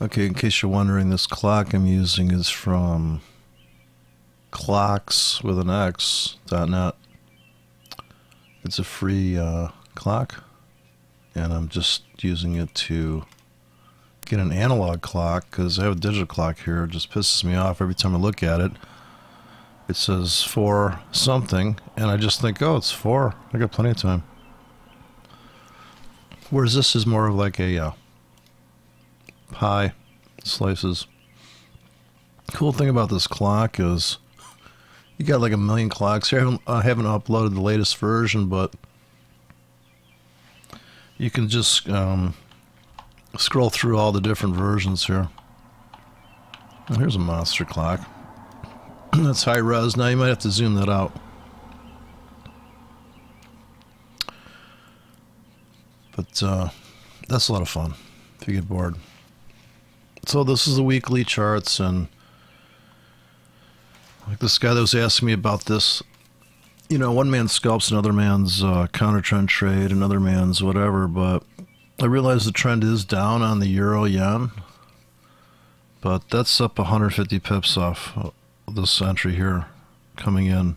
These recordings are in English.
Okay, in case you're wondering, this clock I'm using is from clocks with an X.net. It's a free clock, and I'm just using it to get an analog clock because I have a digital clock here. It just pisses me off every time I look at it. It says 4 something, and I just think, oh, it's 4. I got plenty of time. Whereas this is more of like a pie slices. Cool thing about this clock is you got like a million clocks here. I haven't uploaded the latest version, but you can just scroll through all the different versions here. And here's a monster clock. That's high res. Now you might have to zoom that out. But that's a lot of fun if you get bored. So this is the weekly charts, and like this guy that was asking me about this, you know, one man scalps another man's counter trend trade, another man's whatever, but I realize the trend is down on the euro yen, but that's up 150 pips off this entry here coming in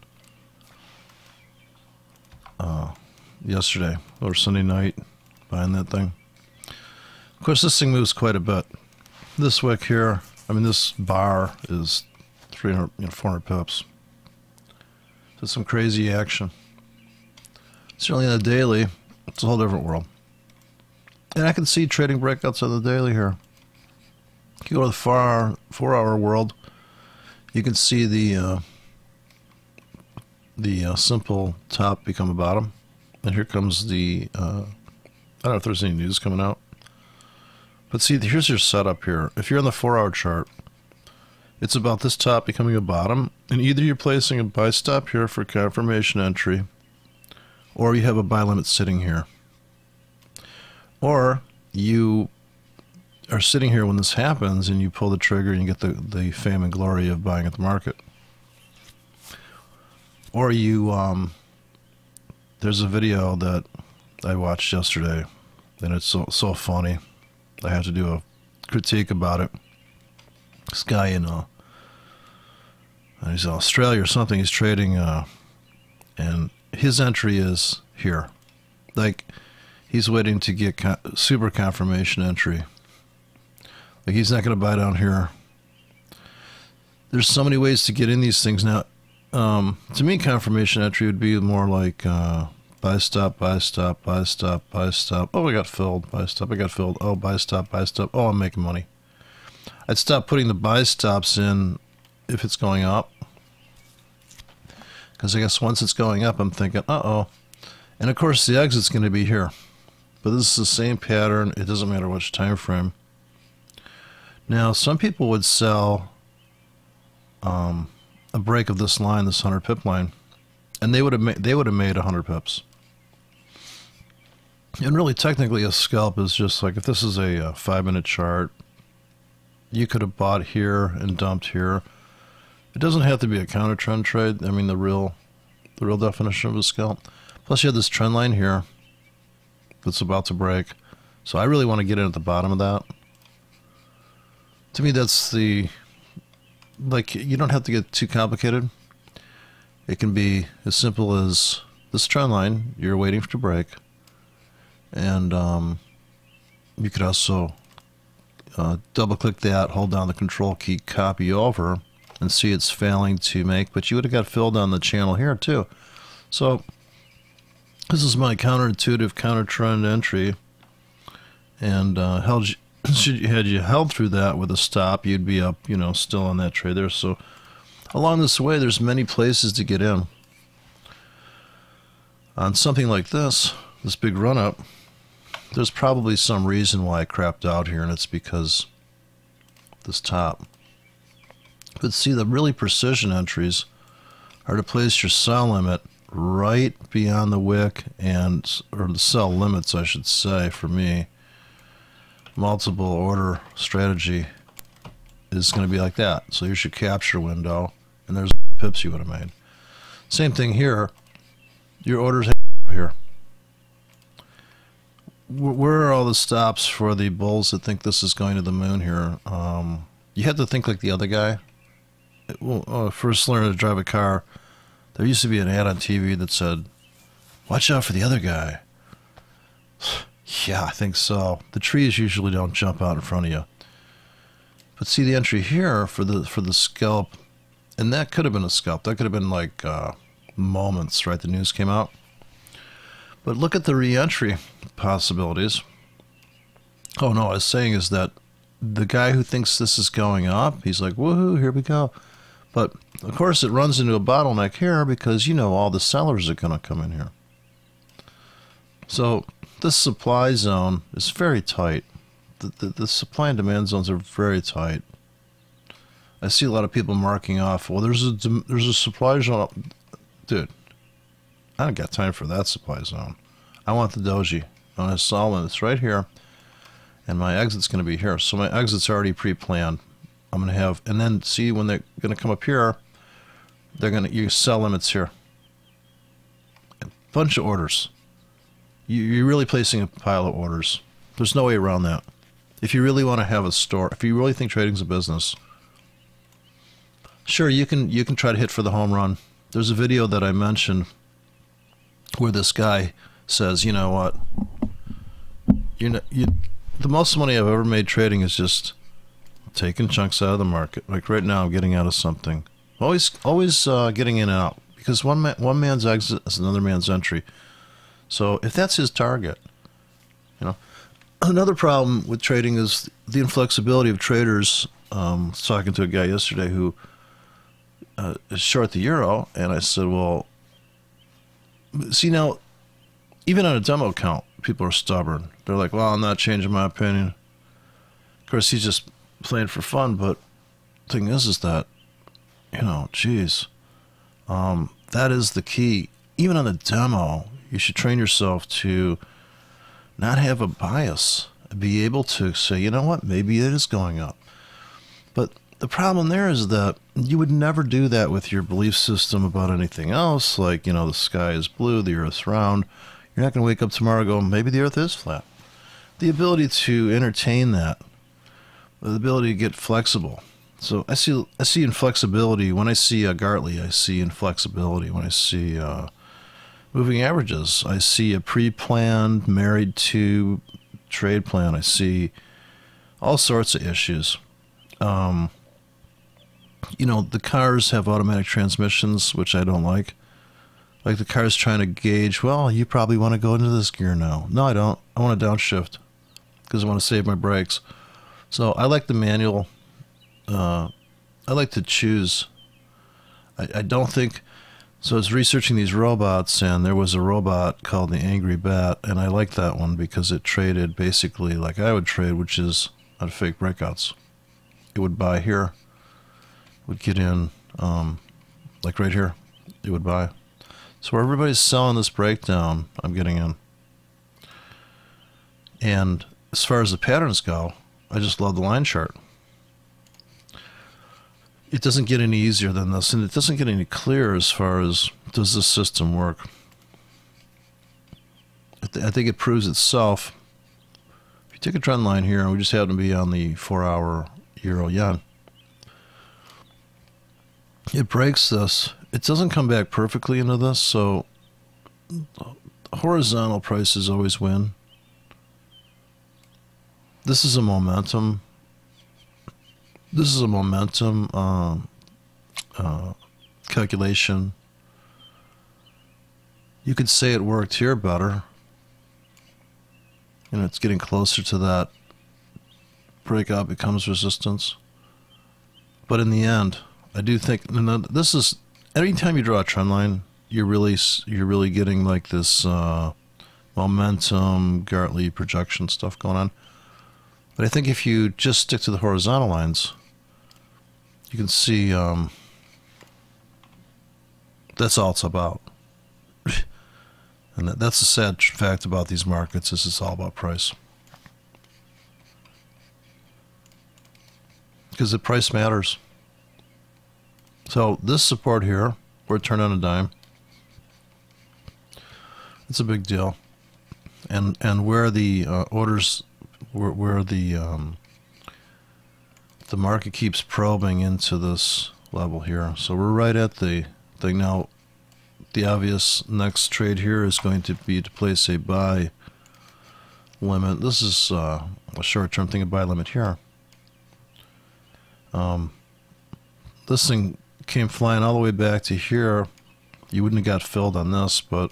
yesterday or Sunday night, buying that thing. Of course, this thing moves quite a bit. This wick here, I mean, this bar is 300, 400 pips. So some crazy action. Certainly on the daily, it's a whole different world. And I can see trading breakouts on the daily here. If you go to the 4-hour world, you can see the simple top become a bottom. And here comes the, I don't know if there's any news coming out. But see, here's your setup here. If you're on the 4-hour chart, it's about this top becoming a bottom, and either you're placing a buy stop here for confirmation entry, or you have a buy limit sitting here. Or you are sitting here when this happens, and you pull the trigger and you get the fame and glory of buying at the market. Or you, there's a video that I watched yesterday, and it's so funny. I have to do a critique about it. This guy in he's in Australia or something. He's trading, and his entry is here. Like, he's waiting to get super confirmation entry. Like, he's not going to buy down here. There's so many ways to get in these things now. To me, confirmation entry would be more like buy stop, buy stop, buy stop, buy stop. Oh, I got filled. Buy stop, I got filled. Oh, buy stop, buy stop. Oh, I'm making money. I'd stop putting the buy stops in if it's going up. Because I guess once it's going up, I'm thinking, uh-oh. And of course, the exit's going to be here. But this is the same pattern. It doesn't matter which time frame. Now, some people would sell a break of this line, this 100 pip line, and they would have made 100 pips. And really, technically, a scalp is just like, if this is a 5-minute chart, you could have bought here and dumped here. It doesn't have to be a counter trend trade. I mean, the real definition of a scalp. Plus, you have this trend line here that's about to break. So I really want to get in at the bottom of that. To me, that's the, like, you don't have to get too complicated. It can be as simple as this trend line you're waiting to break, and you could also double click that, hold down the control key, copy over, and see it's failing to make, but you would have got filled on the channel here too. So this is my counterintuitive counter trend entry, and had you held through that with a stop, you'd be up, you know, still on that trade there. So along this way, there's many places to get in. On something like this big run up, there's probably some reason why I crapped out here, and it's because this top. But see, the really precision entries are to place your sell limit right beyond the wick, or the sell limits, I should say, for me. Multiple order strategy is going to be like that. So here's your capture window, and there's the pips you would have made. Same thing here. Your orders here. where are all the stops for the bulls that think this is going to the moon here? You have to think like the other guy. First learning to drive a car, there used to be an ad on TV that said, "Watch out for the other guy." Yeah, I think so. The trees usually don't jump out in front of you. But see the entry here for the scalp, and that could have been a scalp. That could have been like moments, right? The news came out. But look at the re-entry possibilities. Oh no, I was saying is that the guy who thinks this is going up, he's like, woohoo, here we go. But of course it runs into a bottleneck here because you know all the sellers are going to come in here. So this supply zone is very tight. The supply and demand zones are very tight. I see a lot of people marking off, well, there's a supply zone. Dude, I don't got time for that supply zone. I want the doji. I want to solve it. It's right here. And my exit's going to be here. So my exit's already pre-planned. I'm going to have, and then see when they're going to come up here, they're going to, you sell limits here. A bunch of orders. You're really placing a pile of orders. There's no way around that. If you really want to have a store, if you really think trading's a business, sure, you can try to hit for the home run. There's a video that I mentioned where this guy says, you know what, the most money I've ever made trading is just taking chunks out of the market. Like right now, I'm getting out of something. Always getting in and out because one man's exit is another man's entry. So if that's his target, you know. Another problem with trading is the inflexibility of traders. I was talking to a guy yesterday who is short the euro, and I said, well, see now, even on a demo account, people are stubborn. They're like, well, I'm not changing my opinion. Of course, he's just playing for fun, but the thing is that, you know, geez, that is the key. Even on a demo, you should train yourself to not have a bias, be able to say, you know what, maybe it is going up. But the problem there is that you would never do that with your belief system about anything else, like, you know, the sky is blue, the earth's round. You're not going to wake up tomorrow and go, maybe the earth is flat. The ability to entertain that, the ability to get flexible. So I see inflexibility. When I see Gartley, I see inflexibility. When I see moving averages, I see a pre-planned, married to trade plan. I see all sorts of issues. You know, the cars have automatic transmissions, which I don't like. Like the car's trying to gauge, well, you probably want to go into this gear now. No, I don't. I want to downshift because I want to save my brakes. So I like the manual. I like to choose. I don't think... So I was researching these robots, and there was a robot called the Angry Bat, and I liked that one because it traded basically like I would trade, which is on fake breakouts. It would buy here, would get in, like right here, it would buy. So where everybody's selling this breakdown, I'm getting in. And as far as the patterns go, I just love the line chart. It doesn't get any easier than this, and it doesn't get any clearer as far as does this system work. I think it proves itself. If you take a trend line here, and we just happen to be on the 4-hour euro-yen, it breaks this. It doesn't come back perfectly into this, so horizontal prices always win. This is a momentum. This is a momentum calculation. You could say it worked here better. You know, it's getting closer to that breakout becomes resistance. But in the end, I do think this is, anytime you draw a trend line, you're really getting like this momentum, Gartley projection stuff going on. But I think if you just stick to the horizontal lines, you can see that's all it's about. And that's the sad fact about these markets, is it's all about price. Because the price matters. So this support here, where it turned on a dime, it's a big deal. and where the orders, where the market keeps probing into this level here. So we're right at the thing now. The obvious next trade here is going to be to place a buy limit. This is a short-term thing, a buy limit here. This thing came flying all the way back to here. You wouldn't have got filled on this, but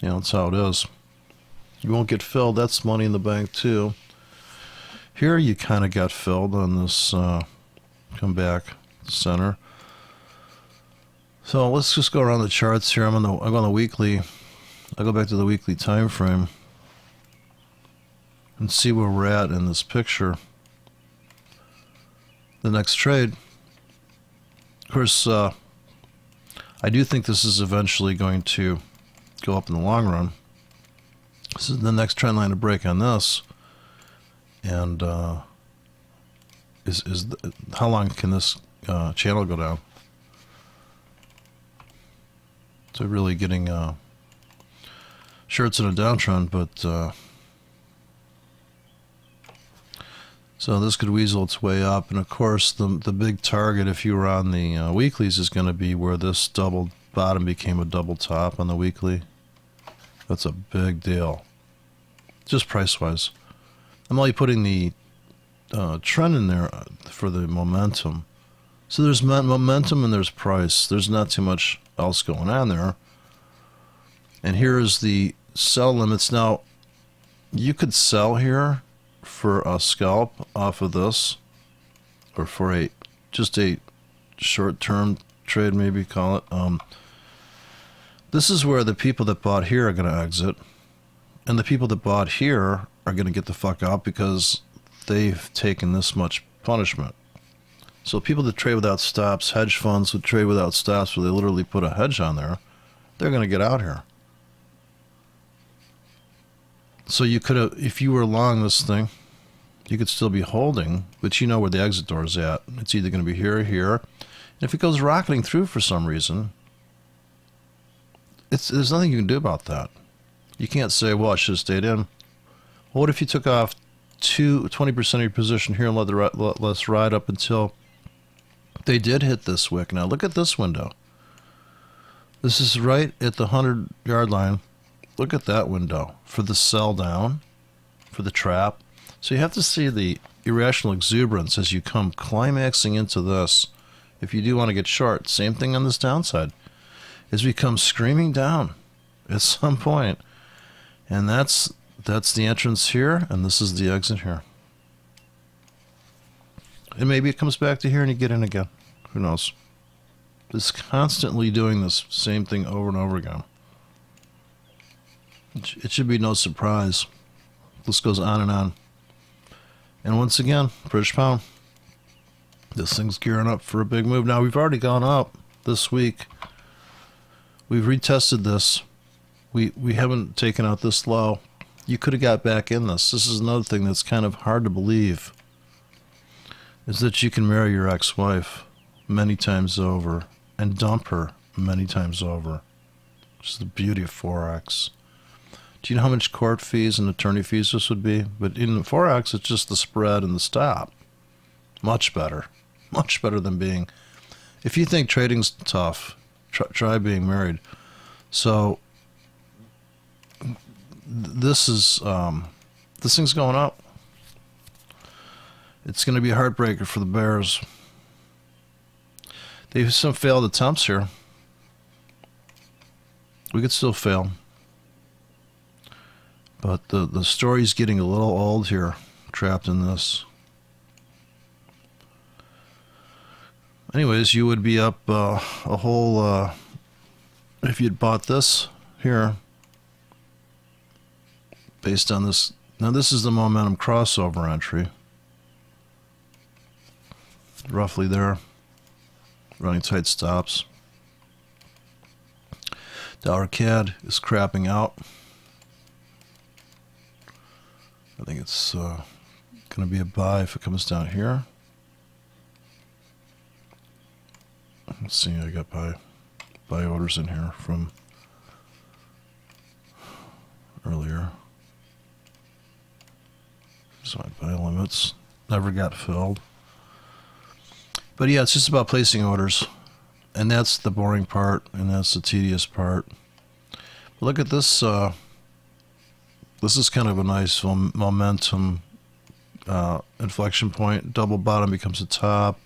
you know, that's how it is. You won't get filled. That's money in the bank too. Here you kind of got filled on this come back center. So let's just go around the charts here. I'm on the weekly. I'll go back to the weekly time frame and see where we're at in this picture. The next trade. Of course, I do think this is eventually going to go up in the long run. This is the next trend line to break on this. And how long can this channel go down? So really getting sure it's in a downtrend, but so this could weasel its way up. And of course the big target, if you were on the weeklies, is going to be where this double bottom became a double top on the weekly. That's a big deal, just price wise. I'm only putting the trend in there for the momentum. So there's momentum and there's price. There's not too much else going on there. And here is the sell limits. Now, you could sell here for a scalp off of this, or for just a short-term trade, maybe call it. This is where the people that bought here are going to exit, and the people that bought here are going to get the fuck out because they've taken this much punishment. So people that trade without stops, hedge funds that trade without stops, where they literally put a hedge on there, they're going to get out here. So you could have, if you were long this thing, you could still be holding, but you know where the exit door is at. It's either going to be here or here. And if it goes rocketing through for some reason, there's nothing you can do about that. You can't say, well, I should have stayed in. Well, what if you took off 20% of your position here and let us ride up until they did hit this wick? Now look at this window. This is right at the 100-yard line. Look at that window for the sell down, for the trap. So you have to see the irrational exuberance as you come climaxing into this. If you do want to get short, same thing on this downside. As we come screaming down at some point, and that's the entrance here, and this is the exit here. And maybe it comes back to here and you get in again. Who knows? It's constantly doing this same thing over and over again. It should be no surprise. This goes on and on. And once again, British pound. This thing's gearing up for a big move. Now, we've already gone up this week. We've retested this. We haven't taken out this low. You could have got back in this. This is another thing that's kind of hard to believe, is that you can marry your ex-wife many times over and dump her many times over. Which is the beauty of Forex. Do you know how much court fees and attorney fees this would be? But in Forex, it's just the spread and the stop. Much better. Much better than being... If you think trading's tough, try being married. So, this is... this thing's going up. It's going to be a heartbreaker for the bears. They've some failed attempts here. We could still fail. But the story's getting a little old here, trapped in this. Anyways, you would be up a whole, if you'd bought this here, based on this. Now this is the momentum crossover entry. Roughly there. Running tight stops. Dollar CAD is crapping out. I think it's going to be a buy if it comes down here. Let's see, I got buy orders in here from earlier. So my buy limits never got filled. But yeah, it's just about placing orders. And that's the boring part, and that's the tedious part. But look at this. This is kind of a nice momentum inflection point. Double bottom becomes a top.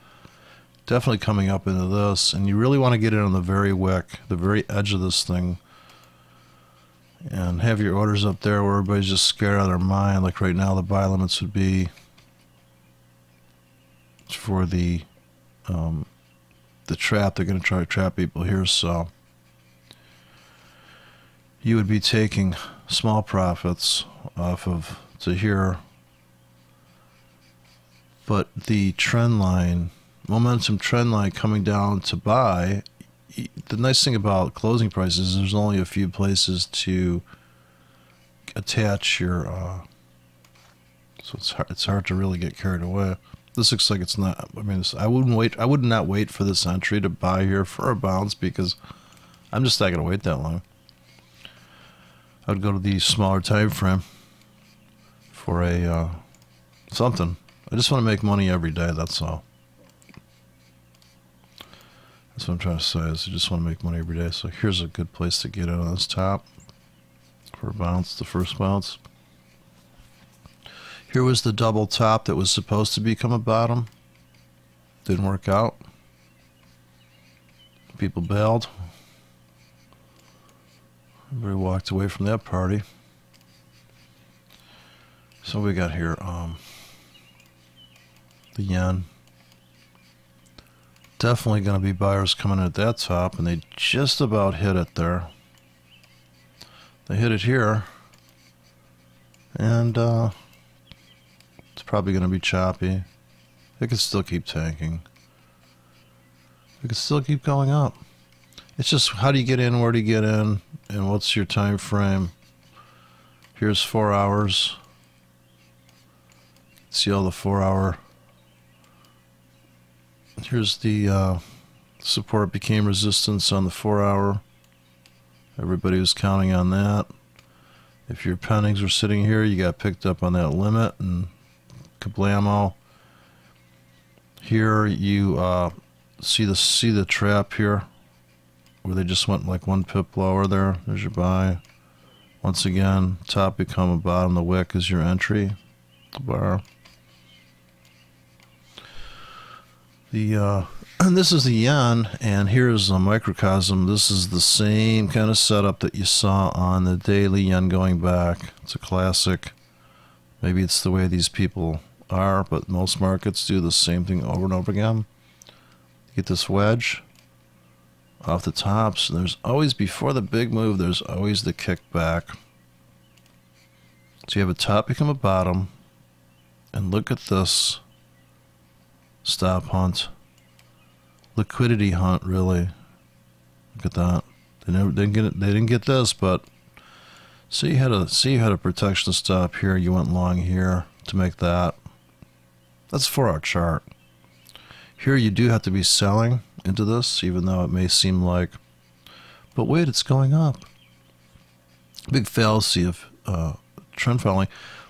Definitely coming up into this. And you really want to get in on the very wick, the very edge of this thing. And have your orders up there where everybody's just scared out of their mind. Like right now, the buy limits would be for the trap. They're going to try to trap people here, so you would be taking small profits off of to here. But the trend line, momentum trend line coming down to buy, the nice thing about closing prices is there's only a few places to attach your so it's hard to really get carried away. This looks like it's not. I mean, I would not wait for this entry to buy here for a bounce, because I'm just not going to wait that long. I would go to the smaller time frame for a something. I just want to make money every day. That's all. That's what I'm trying to say, is I just want to make money every day. So here's a good place to get in on this top for a bounce, the first bounce. Here was the double top that was supposed to become a bottom. Didn't work out. People bailed. Everybody walked away from that party. So we got here the yen. Definitely going to be buyers coming in at that top, and they just about hit it there. They hit it here, and it's probably going to be choppy. It could still keep tanking. It could still keep going up. It's just, how do you get in, where do you get in, and what's your time frame? Here's 4 hours. See all the 4 hour. Here's the support became resistance on the 4 hour. Everybody was counting on that. If your pendings were sitting here, you got picked up on that limit, and kablamo. Here you see the trap here, where they just went like 1 pip lower there. There's your buy. Once again, top become a bottom. The wick is your entry. The bar. And this is the yen, and here's a microcosm. This is the same kind of setup that you saw on the daily yen going back. It's a classic. Maybe it's the way these people are, but most markets do the same thing over and over again. You get this wedge off the tops, and there's always, before the big move, there's always the kickback. So you have a top become a bottom, and look at this stop hunt, liquidity hunt, really. Look at that. They didn't get it. They didn't get this, but see, you had a protection stop here. You went long here to make that. That's a 4 hour chart. Here you do have to be selling into this, even though it may seem like, but wait, it's going up. Big fallacy of trend following.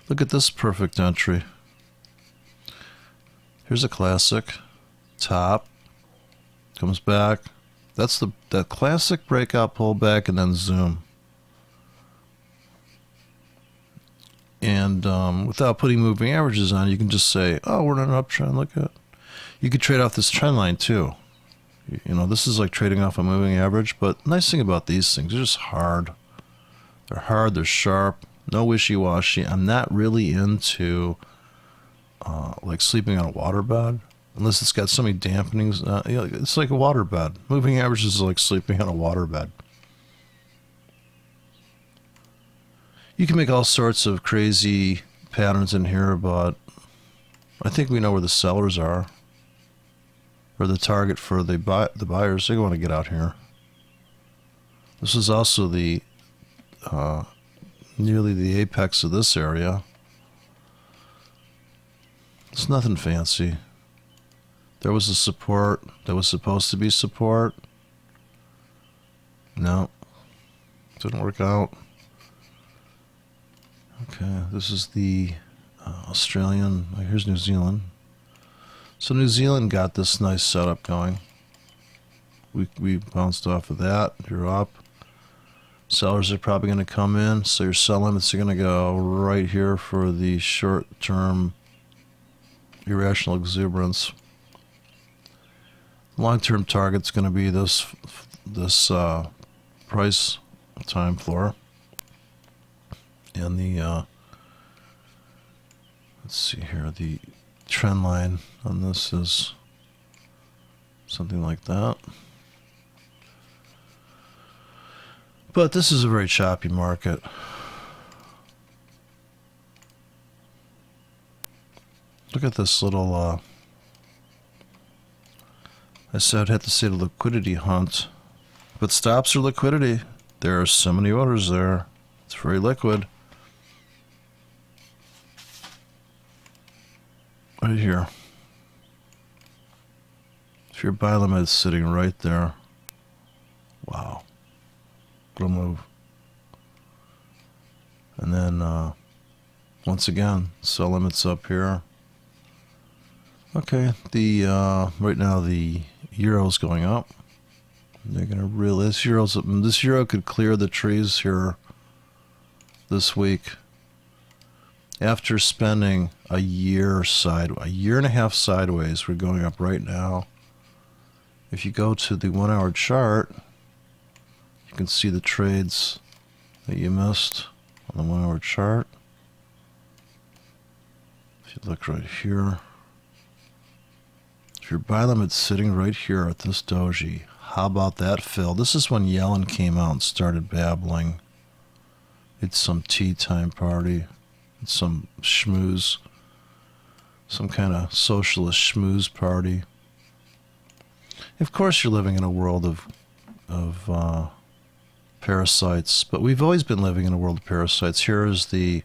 Look at this perfect entry. Here's a classic top, comes back. That's the classic breakout pullback and then zoom. And without putting moving averages on, you can just say, oh, we're in an uptrend. Look at it. You could trade off this trend line too. You know, this is like trading off a moving average. But nice thing about these things, they're just hard. They're hard. They're sharp. No wishy-washy. I'm not really into like sleeping on a waterbed, unless it's got so many dampenings. You know, it's like a waterbed. Moving averages is like sleeping on a waterbed. You can make all sorts of crazy patterns in here, but I think we know where the sellers are, or the target for the buyers. They want to get out here. This is also the nearly the apex of this area. It's nothing fancy. There was a support that was supposed to be support. No, didn't work out. Okay, this is the Australian. Here's New Zealand. So New Zealand got this nice setup going. We bounced off of that. You're up. Sellers are probably going to come in, so your sell limits are going to go right here for the short-term irrational exuberance. Long-term target's going to be this price time floor, and the let's see here, the trend line on this is something like that. But this is a very choppy market. Look at this little, I said I'd have to say the liquidity hunt. But stops are liquidity. There are so many orders there. It's very liquid. Right here. If your buy limit is sitting right there. Wow. Little move. And then, once again, sell limits up here. Okay, the right now the euro's going up. They're gonna realize this euro could clear the trees here this week. After spending a year and a half sideways, we're going up right now. If you go to the 1 hour chart, you can see the trades that you missed on the 1 hour chart. If you look right here, if your buy limit's sitting right here at this doji, how about that fill? This is when Yellen came out and started babbling. It's some tea time party. It's some schmooze. Some kind of socialist schmooze party. Of course you're living in a world of parasites, but we've always been living in a world of parasites. Here is the,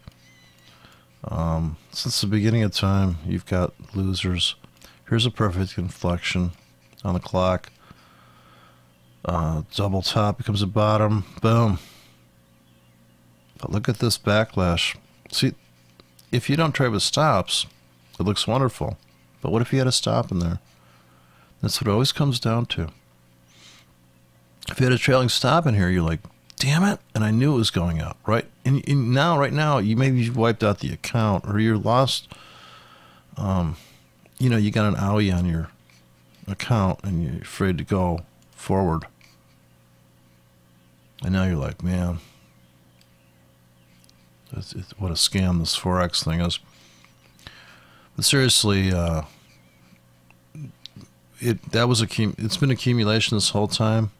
since the beginning of time, you've got losers. Here's a perfect inflection on the clock. Double top becomes a bottom. Boom. But look at this backlash. See, if you don't trade with stops, it looks wonderful. But what if you had a stop in there? That's what it always comes down to. If you had a trailing stop in here, you're like, damn it, and I knew it was going up, right? And right now, you maybe wiped out the account, or you're lost. You know, you got an owie on your account, and you're afraid to go forward. And now you're like, man, what a scam this Forex thing is. But seriously, it's been accumulation this whole time.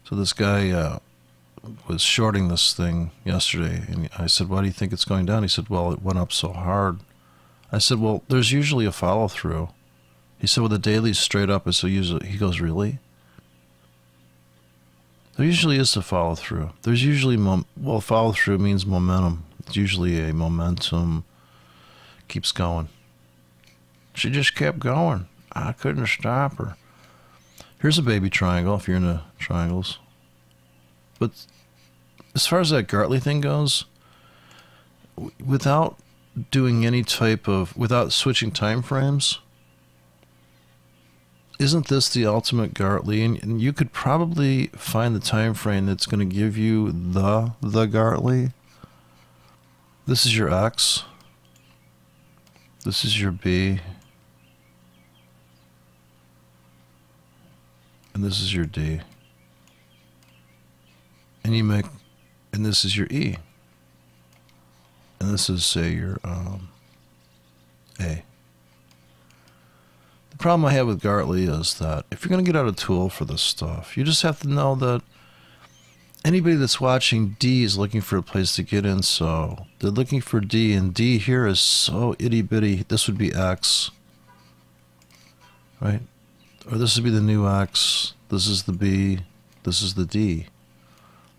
So this guy was shorting this thing yesterday, and I said, why do you think it's going down? He said, well, it went up so hard. I said, well, there's usually a follow-through. He said, well, the daily's straight up. So usually, he goes, really? There usually is a follow-through. There's usually, follow-through means momentum. It's usually a momentum keeps going. She just kept going. I couldn't stop her. Here's a baby triangle if you're into triangles. But as far as that Gartley thing goes, without doing any type of, without switching time frames, isn't this the ultimate Gartley? And you could probably find the time frame that's going to give you the Gartley. This is your X. This is your B. And this is your D. And this is your E. And this is, say, your A. The problem I have with Gartley is that if you're going to get out a tool for this stuff, you just have to know that anybody that's watching D is looking for a place to get in, so they're looking for D, and D here is so itty-bitty. This would be X, right? Or this would be the new X, this is the B, this is the D.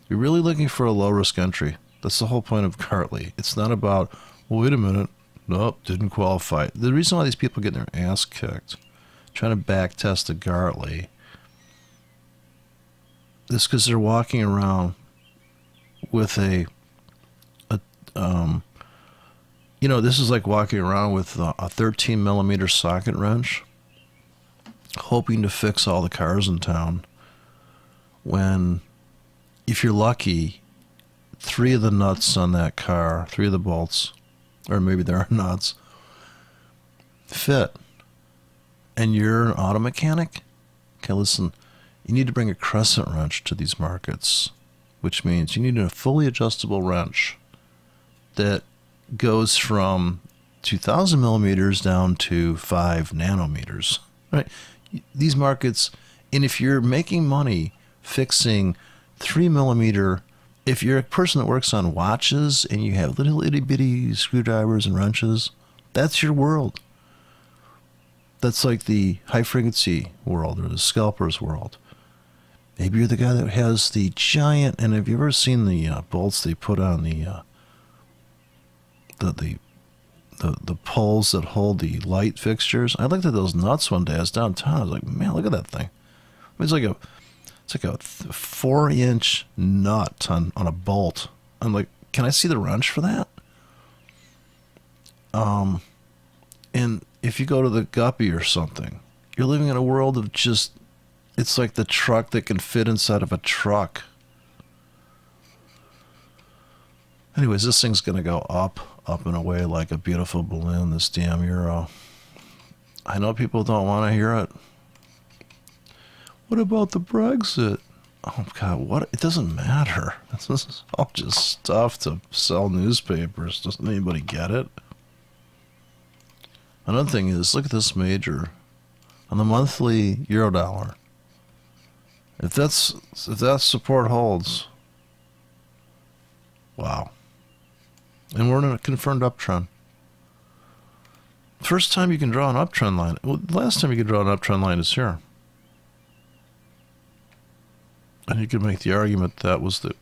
You're really looking for a low-risk entry. That's the whole point of Gartley. It's not about, well, wait a minute, nope, didn't qualify. The reason why these people get their ass kicked trying to back test a Gartley is because they're walking around with a You know, this is like walking around with a 13 millimeter socket wrench, hoping to fix all the cars in town, when, if you're lucky, 3 of the nuts on that car, 3 of the bolts, or maybe there are nuts, fit. And you're an auto mechanic? Okay, listen, you need to bring a crescent wrench to these markets, which means you need a fully adjustable wrench that goes from 2,000 millimeters down to 5 nanometers, right? These markets, and if you're making money fixing 3 millimeter, if you're a person that works on watches and you have little itty bitty screwdrivers and wrenches, that's your world. That's like the high frequency world or the scalper's world. Maybe you're the guy that has the giant, and have you ever seen the bolts they put on the poles that hold the light fixtures? I looked at those nuts one day. I was downtown. I was like, man, look at that thing. It's like a 4-inch nut on a bolt. I'm like, can I see the wrench for that? And if you go to the Guppy or something, you're living in a world of just, it's like the truck that can fit inside of a truck. Anyways, this thing's going to go up and away like a beautiful balloon, this damn euro. I know people don't want to hear it. What about the Brexit? Oh, God, what? It doesn't matter. This is all just stuff to sell newspapers. Doesn't anybody get it? Another thing is, look at this major. On the monthly euro dollar. If that support holds, wow. And we're in a confirmed uptrend. First time you can draw an uptrend line. Well, the last time you could draw an uptrend line is here. And you could make the argument that was the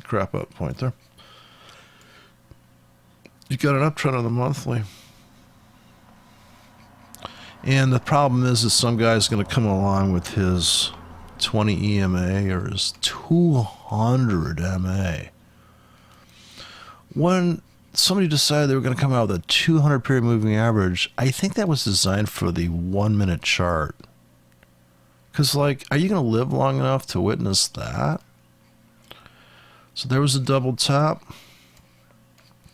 crap out point there. You got an uptrend on the monthly. And the problem is some guy's going to come along with his 20 EMA or his 200 MA. When somebody decided they were going to come out with a 200 period moving average, I think that was designed for the 1 minute chart. Because, like, are you going to live long enough to witness that? So there was a double top.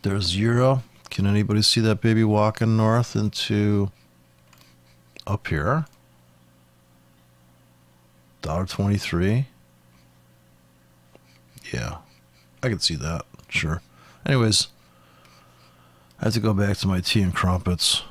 There's euro. Can anybody see that baby walking north into up here? $1.23. Yeah, I can see that. Sure. Anyways, I have to go back to my tea and crumpets.